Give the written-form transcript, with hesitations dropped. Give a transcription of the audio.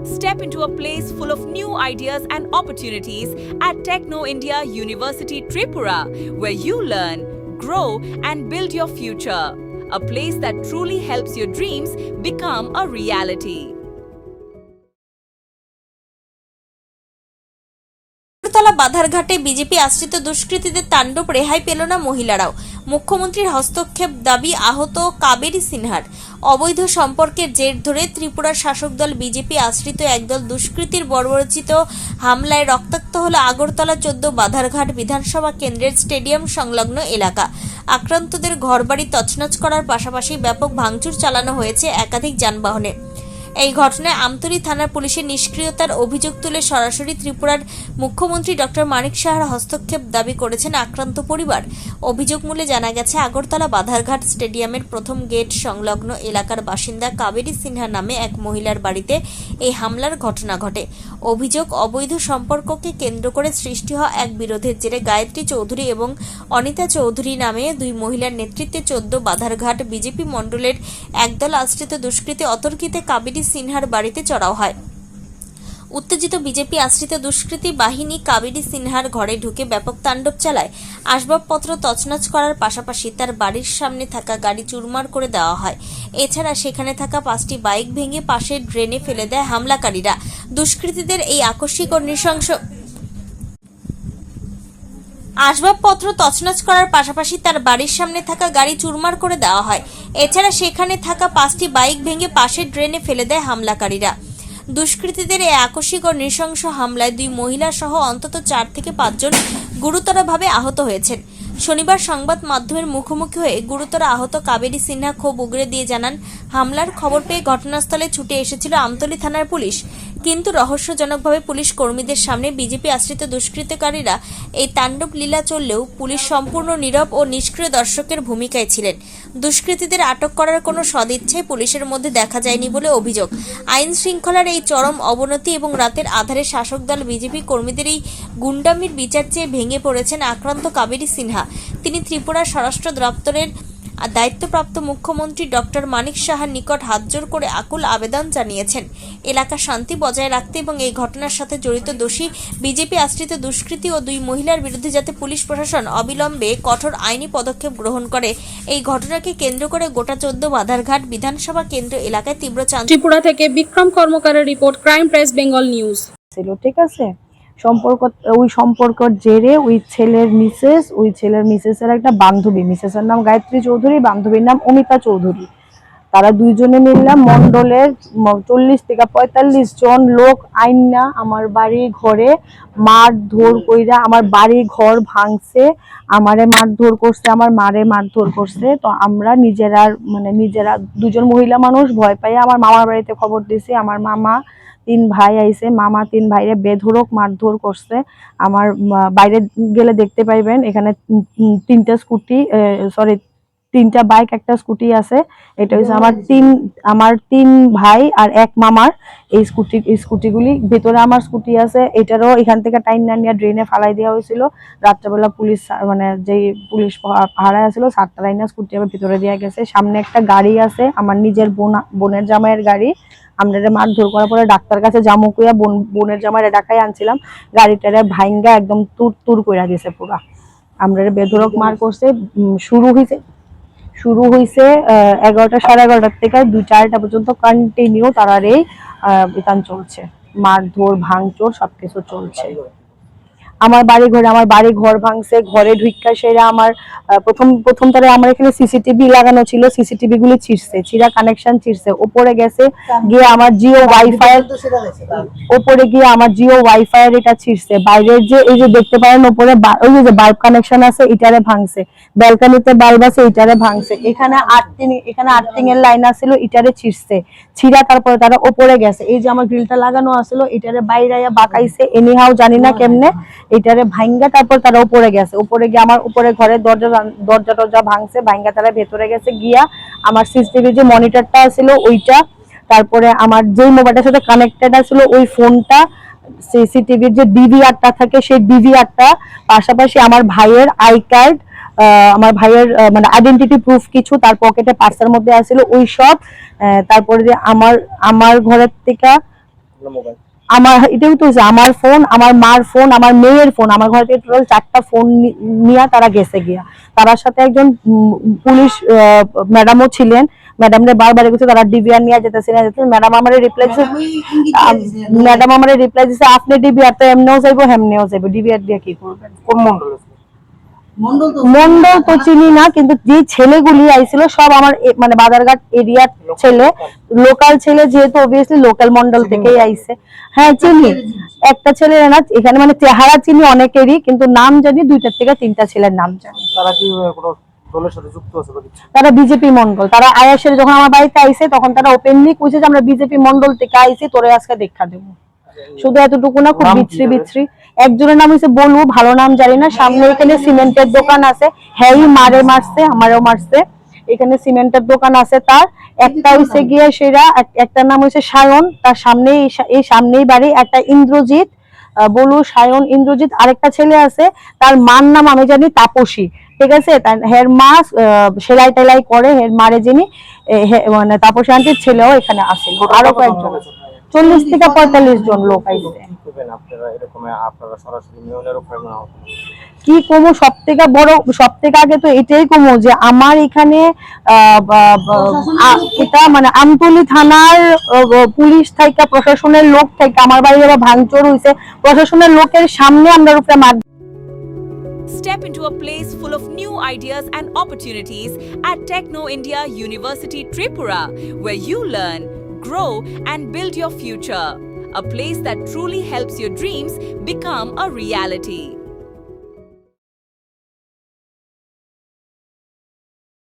Step into a place full of new ideas and opportunities at Techno India University Tripura, where you learn, grow, and build your future. A place that truly helps your dreams become a reality. Agartala বাধারঘাটে BJP আশ্রিত দুষ্কৃতীদের তাণ্ডব, রেহাই পেল না মহিলারাও। মুখ্যমন্ত্রীর হস্তক্ষেপ দাবি আহত কাবেরী সিনহার। অবৈধ সম্পর্কের জের ধরে ত্রিপুরার শাসক দল বিজেপি আশ্রিত একদল দুষ্কৃতীর বর্বরচিত হামলায় রক্তাক্ত হল আগরতলা 14 বাধারঘাট বিধানসভা কেন্দ্রের স্টেডিয়াম সংলগ্ন এলাকা। আক্রান্তদের ঘরবাড়ি তছনছ করার পাশাপাশি ব্যাপক ভাঙচুর চালানো হয়েছে একাধিক যানবাহনে। এই ঘটনায় আমতলী থানার পুলিশের নিষ্ক্রিয়তার অভিযোগ তুলে সরাসরি ত্রিপুরার মুখ্যমন্ত্রী ডক্টর মানিক সাহার হস্তক্ষেপ দাবি করেছেন আক্রান্ত পরিবার। অভিযোগ মূলে জানা গেছে, আগরতলা বাধারঘাট স্টেডিয়ামের প্রথম গেট সংলগ্ন এলাকার বাসিন্দা কাবেরী সিনহা নামে এক মহিলার বাড়িতে এই হামলার ঘটনা ঘটে। অভিযোগ, অবৈধ সম্পর্ককে কেন্দ্র করে সৃষ্টি হওয়া এক বিরোধের জেরে গায়ত্রী চৌধুরী এবং অনিতা চৌধুরী নামে দুই মহিলার নেতৃত্বে 14 বাধারঘাট বিজেপি মণ্ডলের একদল আশ্রিত দুষ্কৃতী অতর্কিতে কাবেরী সিনহার বাড়িতে চড়াও হয়। উত্তেজিত বিজেপি আশ্রিত দুষ্কৃতী বাহিনী কাবেরী সিনহার ঘরে ঢুকে ব্যাপক তাণ্ডব চালায়। আসবাবপত্র তছনছ করার পাশাপাশি তার বাড়ির সামনে থাকা গাড়ি চুরমার করে দেওয়া হয়। এছাড়া সেখানে থাকা 5টি বাইক ভেঙে পাশের ড্রেনে ফেলে দেয় হামলাকারীরা। দুষ্কৃতীদের এই আকস্মিক ও নৃশংস আসবাবপত্র তছনছ করার পাশাপাশি তার বাড়ির সামনে থাকা গাড়ি চুরমার করে দেওয়া হয়। এছাড়া সেখানে থাকা 5টি বাইক ভেঙে পাশের ড্রেনে ফেলে দেয় হামলাকারীরা। দুষ্কৃতীদের এই আকস্মিক ও নৃশংস হামলায় 2 মহিলা সহ অন্তত 4 থেকে 5 জন গুরুতরভাবে আহত হয়েছেন। শনিবার সংবাদ মাধ্যমের মুখোমুখি হয়ে গুরুতর আহত কাবেরী সিনহা ক্ষোভ উগরে দিয়ে জানান, হামলার খবর পেয়ে ঘটনাস্থলে ছুটে এসেছিল আমতলী থানার পুলিশ, কিন্তু রহস্যজনকভাবে পুলিশ কর্মীদের সামনে বিজেপি আশ্রিত দুষ্কৃতকারীরা এই তাণ্ডব লীলা চললেও পুলিশ সম্পূর্ণ নীরব ও নিষ্ক্রিয় দর্শকের ভূমিকায় ছিলেন। দুষ্কৃতীদের আটক করার কোনো সদিচ্ছাই পুলিশের মধ্যে দেখা যায়নি বলে অভিযোগ। আইন শৃঙ্খলার এই চরম অবনতি এবং রাতের আধারে শাসক দল বিজেপি কর্মীদের এই গুন্ডামির বিচার চেয়ে ভেঙে পড়েছেন আক্রান্ত কাবেরী সিনহা। তিনি ত্রিপুরার স্বরাষ্ট্র দপ্তরের দায়িত্বপ্রাপ্ত মুখ্যমন্ত্রী ডক্টর মানিক সাহার নিকট হাতজোড় করে আকুল আবেদন জানিয়েছেন এলাকা শান্তি বজায় রাখতে এবং এই ঘটনার সাথে জড়িত দোষী বিজেপি আশ্রিত দুষ্কৃতী ও 2 মহিলার বিরুদ্ধে যাতে পুলিশ প্রশাসন অবিলম্বে কঠোর আইনি পদক্ষেপ গ্রহণ করে। এই ঘটনাকে কেন্দ্র করে গোটা 14 বাধারঘাট বিধানসভা কেন্দ্র এলাকায় তীব্র চাঞ্চল্য। ত্রিপুরা থেকে বিক্রম কর্মকারের report, crime press Bengal news. ঠিক আছে, সম্পর্কের জেরে ওই ছেলের মিসেসের একটা বান্ধবী, মিসেসের নাম গায়ত্রী চৌধুরী, বান্ধবীর নাম অনিতা চৌধুরী, তারা দুইজনে মিললাম মন্ডলের 40 থেকে 45 জন লোক আইনা আমার বাড়ি ঘরে মারধর কইরা আমার বাড়ি ঘর ভাঙছে, আমারে মারধর করছে, আমার মারে মারধর করছে। তো আমরা নিজেরা দুজন মহিলা মানুষ ভয় পাই আমার মামার বাড়িতে খবর দিছি। আমার মামা 3 ভাই আইছে, মামা 3 ভাইরে বেধড়ক মারধর করছে। আমার বাইরে গেলে দেখতে পাইবেন এখানে 3টা বাইক, একটা স্কুটি আছে। এটা হচ্ছে আমার 3 ভাই আর 1 মামার এই স্কুটিগুলি। ভেতরে আমার স্কুটি আছে, এটারও এখান থেকে টাইম না নিয়ে ড্রেনে ফালাই দেওয়া হয়েছিল। রাত্রেবেলা পুলিশ যেই পুলিশ পাহারায় আছিল সাতটারাই না স্কুটি আবার ভিতরে দেওয়া গেছে। সামনে একটা গাড়ি আছে, আমার নিজের বোনের জামাইয়ের গাড়ি। আমরা মারধর করার পরে ডাক্তার কাছে জামুকুয়া বোনের জামাইয়ের ঢাকায় আনছিলাম, গাড়িটারে ভাইঙ্গা একদম তুর কইরা দিয়েছে পুরা। আমরা বেধড়ক মার করছে। শুরু হয়েছে 11টা সাড়ে 11টার থেকে 2-4টা পর্যন্ত কন্টিনিউ তারার এই বিধান চলছে, মারধর ভাঙচুর সবকিছু চলছে। আমার বাড়ি ঘর ভাঙছে, ঘরে ঢুইকা সেরা আমার প্রথম তারে আমার এখানে সিসিটিভি লাগানো ছিল, সিসিটিভি গুলি ছিঁড়া কানেকশন ছিঁড়ছে, উপরে গেছে গিয়ে আমার জিও ওয়াইফাই এটা ছিঁড়ছে। বাইরের যে এই যে দেখতে পারেন উপরে ওই যে বাল্ব কানেকশন আছে এটারে ভাঙছে, ব্যালকনিতে বাল্ব আছে এটারে ভাঙছে, এখানে আর্থিং এর লাইন আছিল এটারে ছিঁড়া তারপরে তারা উপরে গেছে। এই যে আমার গ্রিলটা লাগানো আছিল এটারে বাইরে বাঁকাইছে, এনিহাও জানি না কেমনে এটারে ভাঙ্গা তারপর তারা উপরে গেছে। উপরে গিয়ে আমার উপরে ঘরের দরজা ভাঙছে, ভাঙ্গা তারা ভেতরে গেছে গিয়া আমার সিসিটিভি যে মনিটরটা ছিল ওইটা, তারপরে আমার যে মোবাইলটার সাথে কানেক্টেড আছিল ওই ফোনটা, সিসিটিভির যে ডিভিআরটা থাকে সেই ডিভিআরটা, পাশাপাশি আমার ভাইয়ের আই কার্ড, আমার ভাইয়ের আইডেন্টিটি প্রুফ কিছু তার পকেটে পার্সের মধ্যে আছিল ওই সব। তারপরে যে আমার ঘরের থেকে আপনার মোবাইল? আমার এটাও তো হয়েছে, আমার ফোন, আমার মার ফোন, আমার মেয়ের ফোন, আমার ঘর থেকে টোটাল 4টা ফোন নিয়ে তারা গেছে গিয়া। তার সাথে একজন পুলিশ ম্যাডামও ছিলেন, ম্যাডামরে বারবার গেছে তারা ডিবিআর নিয়ে যেতেছে না যেতেছে। ম্যাডাম আমারে রিপ্লাই দিছে আপনি ডিবিআর তো এমনিও যাইবো হেমনিও যাইবো, ডিবিআর দিয়ে কি করবেন? কোন মন্ডলে ছিল? মন্ডল তো চিনি না, কিন্তু যে ছেলেগুলি আইছিল সব আমার মানে বাজারঘাট এরিয়ার ছেলে, লোকাল ছেলে, যেহেতু অবভিয়াসলি লোকাল মন্ডল থেকেই আইছে। হ্যাঁ চিনি, একটা ছেলে না এখানে, মানে চেহারা চিনি অনেকেরই, কিন্তু নাম জানি 2টা থেকে 3টা ছেলের নাম জানি। তারা কি কোনো দলের সাথে যুক্ত আছে বা কিছু? তারা বিজেপি মন্ডল, তারা আয়াসের যখন আমার বাড়িতে আইছে তখন তারা ওপেনলি কইছে যে আমরা বিজেপি মন্ডল থেকে আইছি, তোরে আজকে দেখা দেবো। শুধু এতটুকু না, খুব বিচ্ছিরি। একজনের নাম হচ্ছে বলু, ভালো নাম জানি না। সামনে এখানে সিমেন্টের দোকান আছে, হ্যাঁ মারছে, আমারও মারছে। এখানে সিমেন্টের দোকান আছে তার, একটা হইছে গিয়ে সেরা, একটা নাম হইছে সায়ন, তার সামনে এই সামনেই বাড়ি। একটা ইন্দ্রজিৎ, বলু, সায়ন, ইন্দ্রজিৎ। আরেকটা ছেলে আছে, তার মার নাম আমি জানি তাপসী, ঠিক আছে। হের মা সেলাই টেলাই করে, হের মারে যিনি মানে তাপসী আন্টির ছেলেও এখানে আসে। আরো কয়েকজন, 40 থেকে 45 জন লোক আইছে। আপনারা এরকম আপনারা সরাসরি মেয়রের উপরে কি কমো, সব থেকে আগে তো এটাই কমো যে আমার এখানে এটা মানে আমতলী থানার পুলিশ থেকে, প্রশাসনের লোক থেকে আমার বাড়ি যারা ভাঙচুর হয়েছে, প্রশাসনের লোকের সামনে আমরা উপরে মার। Step into a place full of new ideas and opportunities at Techno India University Tripura, where you learn, grow, and build your future. A place that truly helps your dreams become a reality.